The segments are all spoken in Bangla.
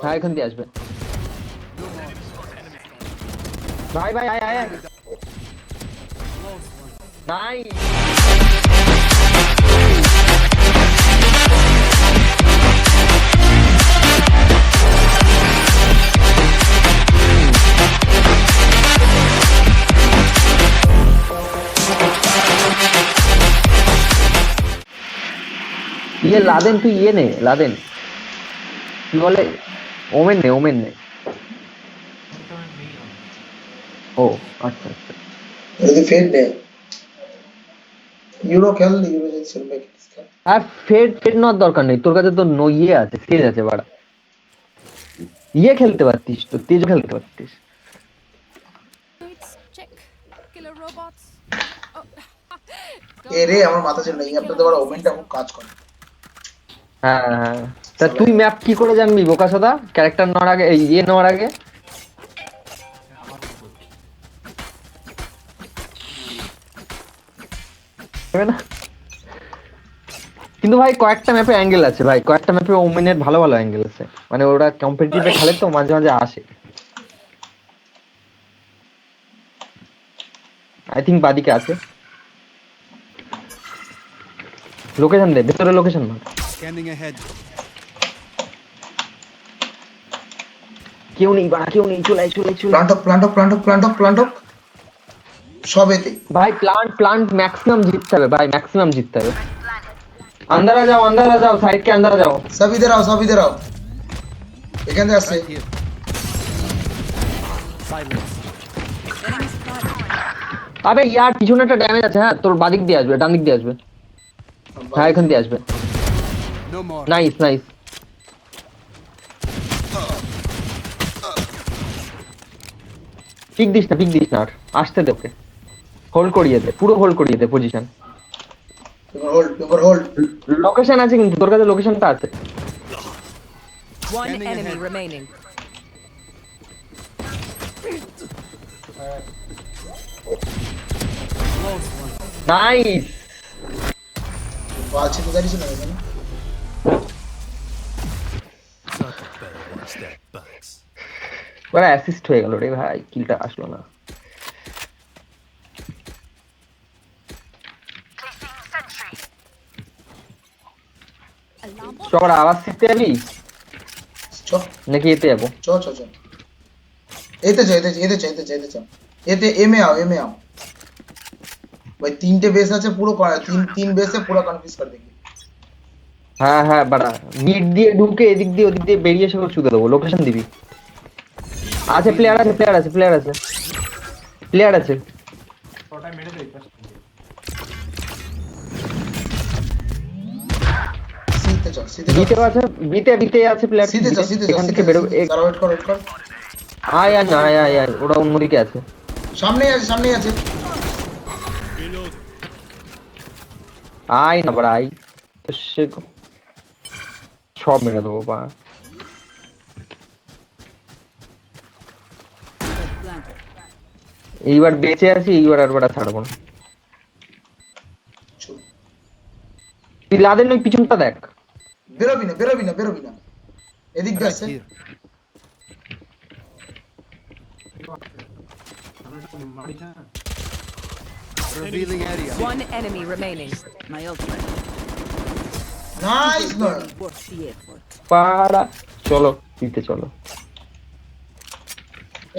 হ্যাঁ এখান দিয়ে আসবে ভাই ভাই আয় আয় নাই ये लादेन तू ये ने लादेन কি বলে ওমেন নে ও আচ্ছা আচ্ছা যদি ফেড নেই ইউরো খেল ইউরো যদি চলবে আর ফেড নেওয়ার দরকার নেই তোর কাছে তো ইয়ে আছে স্টেজ আছে বাড়া ইয়ে খেলতে পারতিস তো তেজ খেলতে পারতিস এরে আমার মাথা ছিল না এই অ্যাপটা তো বড় ওমেনটা খুব কাজ করে হ্যাঁ হ্যাঁ তা তুই ম্যাপ কি করে জানবি বোকাসোদা ক্যারেক্টার নেওয়ার আগে ইয়ে নেওয়ার আগে না কিন্তু ভাই কয়েকটা ম্যাপে অ্যাঙ্গেল আছে ভাই কয়েকটা ম্যাপে ওমেনের ভালো ভালো অ্যাঙ্গেল আছে মানে ওরা কম্পিটিটিভে খেলে তো মাঝে মাঝে আসে আই থিংক বাদিকে আছে লোকেশন দে ভেতরে লোকেশন না Scanning ahead. কেউ নেই বাড়া কেউ নেই চলে প্লান্ট অফ সবেতে ভাই প্লান্ট ম্যাক্সিমাম জিততে হবে ভাই ম্যাক্সিমাম জিততে হবে अंदर आ जाओ साइड के अंदर आ जाओ सब इधर आओ এখান থেকে আসছে अबे यार পিছনে একটা ড্যামেজ আছে হ্যাঁ তোর বাদিক দিয়ে আসবে ডান দিক দিয়ে আসবে হ্যাঁ এখান দিয়ে আসবে No more. Nice pic this না আর আসতে দে ওকে হোল্ড করিয়ে দে পুরো হোল্ড করিয়ে দে পজিশন হোল্ড লোকেশন আছে কিন্তু তোর কাছে লোকেশনটা আছে One Scanning enemy ahead. remaining. Nice আছে তো গাড়ি ছিল এখানে ওরা অ্যাসিস্ট হয়ে গেল রে ভাই কিলটা আসলো না চল আওয়াজ শিখতে যাবি চ নাকি এতে যাবো চ এতে এতে এমে আও ভাই তিনটে বেস আছে পুরো তিন বেসে পুরো কনফিউজ করে দেখি হ্যাঁ বাড়া মিড দিয়ে ঢুকে এদিক দিয়ে ওদিক দিয়ে বেরিয়ে এসে শুতে দেবো লোকেশন দিবি আছে প্লেয়ার আছে সিতে বিতে আছে বিতে আছে প্লেয়ার সিতে এখান থেকে বেরো তারা ওয়েট কর আয় ওরা অন্যদিকে আছে সামনে আছে আয় না বাড়া আয় তো সে সব মেরে দেবো বা এইবার বেঁচে আছি এইবার আর বাড়া ছাড়বো না তুই লাদেন ওই পিছনটা দেখ বেরোবি না এদিক দিয়ে আছে Here. Revealing area. One enemy remaining. My ultimate. Nice নয় Worth the effort. পাড়া চলো দিতে চলো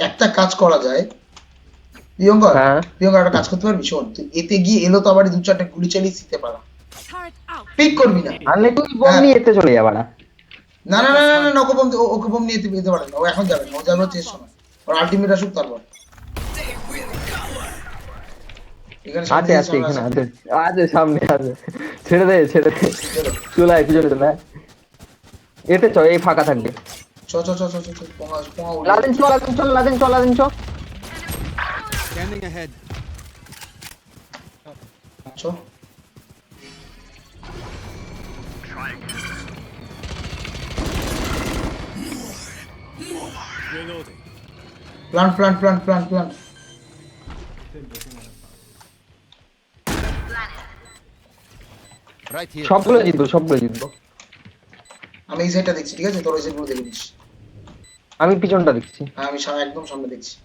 একটা কাজ করা যায় প্রিয়ঙ্কর হ্যাঁ। একটা কাজ করতে পারবি শোন তুই এতে গিয়ে এলো তো আবার দু চারটে গুলি চালিয়ে দিতে পারা Turret out. পিক করবি না আনলে তুই বল নিয়ে এতে চলে যা বাড়া না ওকে বম নিয়ে যেতে পারে না ও এখন যাবে না ও যাবে হচ্ছে এর সময় ওর আলটিমেট আসুক তারপর এখানে আছে এখানে আছে সামনে আছে ছেড়ে দে চলে আয় পিছনে চলে আয়। এতে চ এই ফাঁকা থাকবে চ পোঙা উড়ে। লাদেন চল Scanning ahead. চ প্লান্ট Right here. সবগুলো জিতবো আমি এই সাইডটা দেখছি, ঠিক আছে? তোর ওই সাইডগুলো দেখে নিস। আমি পিছনটা দেখছি। হ্যাঁ, আমি একদম সামনে দেখছি।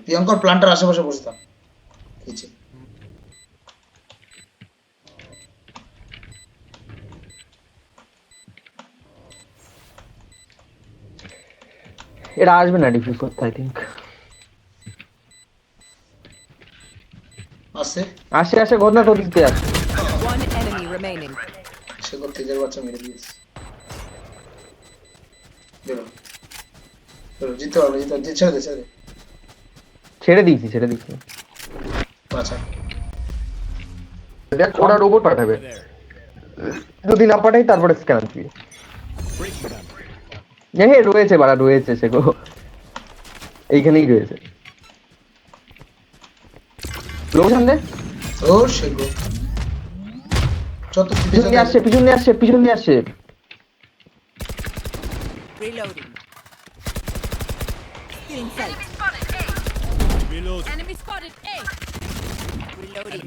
প্রিয়ঙ্কর প্ল্যান্টার আশেপাশে বসে থাক। নিচে। এরা আসবে না ডিফিউজ করতে আই থিঙ্ক। আসে আসে আসে ঘটনা তোর দিতে আসে। One enemy remaining. সে কর তেজের বাচ্চা মেরে দিয়েছে। বেরো বেরো, জিততে পারবে, ছেড়ে দে, ছেড়ে দে। ছেড়ে দিয়েছি। আচ্ছা, দেখ ওরা রোবট পাঠাবে, যদি না পাঠাই তারপরে স্ক্যান দিবি। হ্যাঁ রয়েছে বাড়া, রয়েছে সে গো, এইখানেই রয়েছে। লোকসান দে। ও সে গো, যত পিছন দিয়ে আসছে। Reloading. In sight. Enemy spotted A. Reloading.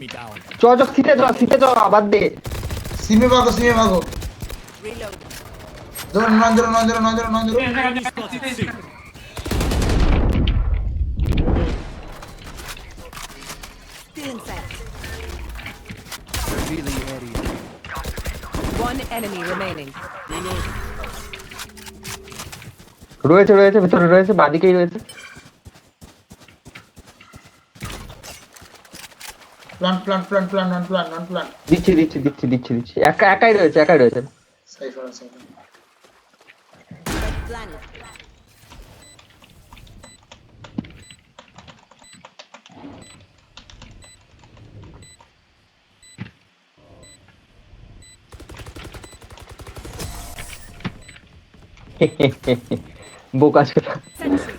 চ সিতে চ বাদ দে। সিমে ভাগো। Reloading. নজর। Still in sight. Revealing area. One enemy remaining. রয়েছে ভিতরে রয়েছে, বাদিকেই রয়েছে। প্ল্যান। দিচ্ছি। একাই রয়েছে। সাইফার আছে। Planet. বোকাস কথা। Sentry.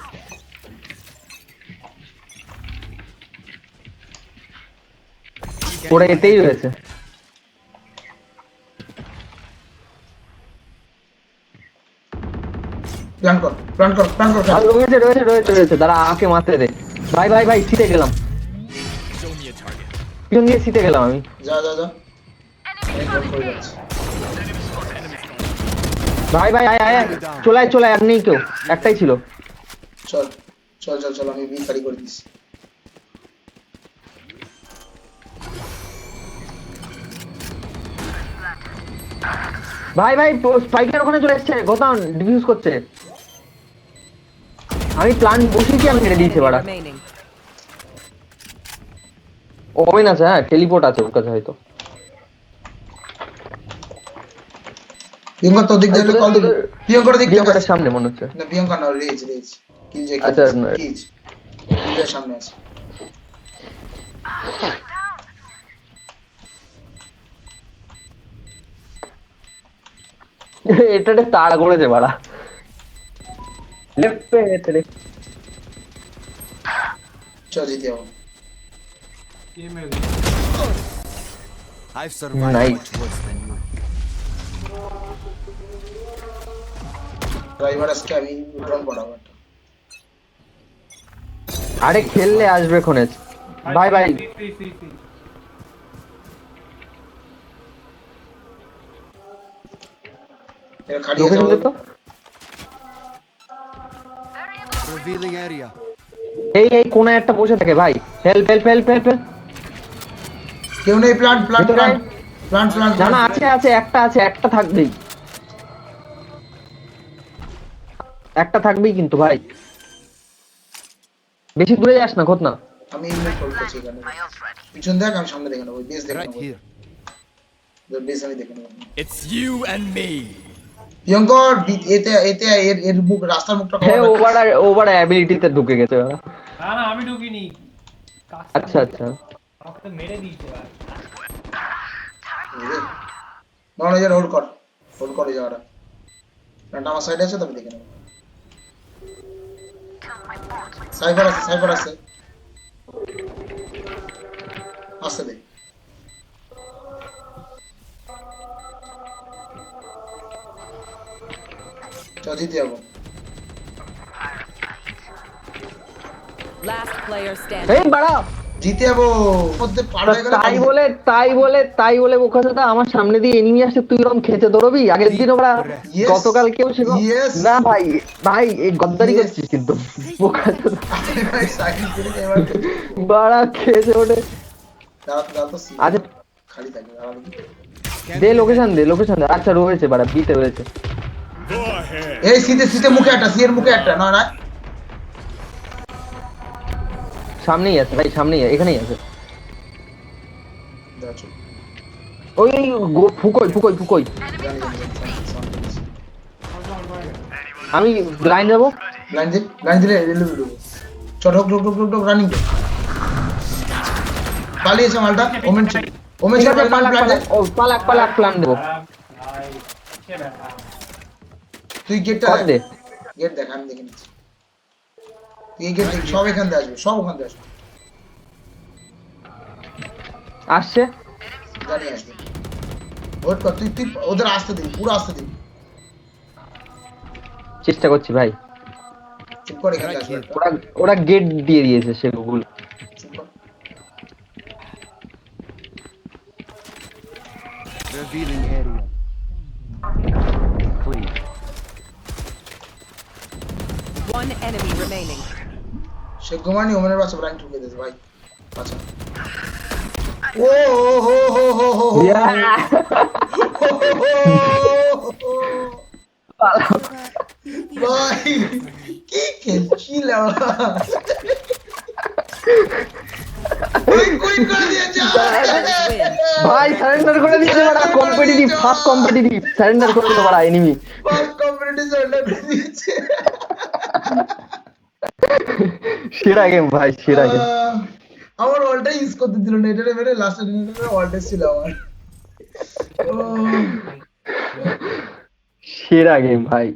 ওরা এতেই রয়েছে। প্ল্যান কর। আর রয়েছে দাঁড়া, আকে মারতে দে। ভাই সিটে গেলাম, পিছন দিয়ে সিটে গেলাম আমি। যা। আমি কল করে যাচ্ছি। ভাই আয় চলে আর নেই কেউ, একটাই ছিল। চল, আমি বিকারি করে দিচ্ছি। ভাই স্পাইকের ওখানে চলে এসছে, গোতান ডিফিউজ করছে। আমি প্ল্যান বসিয়েছি, আমি মেরে দিয়েছি বাড়া। Remaining. ওমেন আছে, হ্যাঁ টেলিপোর্ট আছে ওর কাছে হয়তো। প্রিয়ঙ্কর তোর দিক দিয়ে কল দিবি। প্রিয়ঙ্কর দিক দিয়ে প্রিয়ঙ্কার সামনে মনে হচ্ছে। না, প্রিয়ঙ্কর না, রেজ আচ্ছা, কিল সামনে আছে। এটাতে তাড়া করেছে বাড়া। লেফট পে রে। চল জিতে যাবো। I've survived Nice. much worse than you. Driver আজকে আমি ড্রোন পড়াবো একটা। আরে খেললে আসবে খনে। ভাই এটা খালি লোকেশন দে তো। Revealing area. এই কোনায় একটা বসে থাকে ভাই। হেল্প। কেউ নেই। প্ল্যান। না আছে একটা থাকবেই। একটা থাকবেই কিন্তু ভাই, বেশি দূরে যাস না ঘটনা। আমি ইনভাইট করতেছি এখানে। পিছন দেখ, আমি সামনে দেখে নেবো। ওই বেস দেখে Right নেবো। here. বেস আমি দেখে নেবো। It's you and me. Priyankar এতে এর মুখ, রাস্তার মুখটা হ্যাঁ কভার রাখিস। ওভার অ্যাবিলিটিতে ঢুকে গেছে ওরা। না আমি ঢুকিনি। আচ্ছা আমাকে তো মেরে দিয়েছে ভাই। নন হোল্ড কর এই জায়গাটা। প্ল্যানটা আমার সাইডে আছে, তবে দেখে নেবো। সাইফার আছে। আসতে দে। চল জিতে যাবো। Last player এই standing. বাড়া জিতে যাবো মধ্যে পার হয়ে গেলে তাই বলে ওখানে তো আমার সামনে দিয়ে এনিমি আসছে, তুই এরকম খেতে দৌড়বি। আগের দিন ওরা Yes, গতকাল কেউ ছিল yes. না ভাই, ভাই এই গদ্দারি Yes. করছিস কিন্তু বোকাচোদা। আরে ভাই সাইকেল করে এবার বাড়া খেয়েছে ওঠে। দাঁড়াতো আচ্ছা খালি থাকে দাঁড়াতো দে লোকেশন দে। আচ্ছা রয়েছে বাড়া, বিতে রয়েছে। এই সিতে মুখে একটা সিয়ের মুখে একটা না না সামনেই আছে ভাই, এখানেই আছে। দাঁড়াচ্ছো ওই ফুকই আমি লাইন যাবো। লাইন দিলে রেলু ঢোক রানিং পালিয়েছে মালটা ওমেন ছিল ঠিক আছে, পালাক প্ল্যান দেবো। ভাই কে দেখা তুই গেটটা কর দে। গেট দেখ আমি দেখে নিচ্ছি তুই গেট দেখ সব এখান দিয়ে আসবে সব ওখান দিয়ে আসবে আসছে জানি আসবে ওয়েট কর তুই ওদের আসতে দিবি পুরো আসতে দিবি চেষ্টা করছি ভাই। চুপ করে এখানে আসবে একটা। ওরা গেট দিয়ে দিয়েছে সেগুলো। চুপ কর Revealing area. Please. One enemy remaining. সে ঘুমানি ওমেনের বাচ্চা ব্রাইন ঢুকে দিয়েছে ভাই আচ্ছা ও হো হো হো হো হো ভাই কি খেলছিল কুইট করে দিয়েছে ভাই সারেন্ডার করে দিয়েছে বাড়া, কম্পিটিটিভ ফার্স্ট কম্পিটিটিভ সারেন্ডার করে দিল বাড়া এনিমি। ফার্স্ট কম্পিটিটিভ সারেন্ডার করে দিয়েছে সেরা গেম ভাই, সেরা গেম। আমার ওয়ালটা ইউজ করতে দিল না, এটা মেরে লাস্ট ডিনারে ওয়ালটা ছিল আমার সেরা গেম ভাই।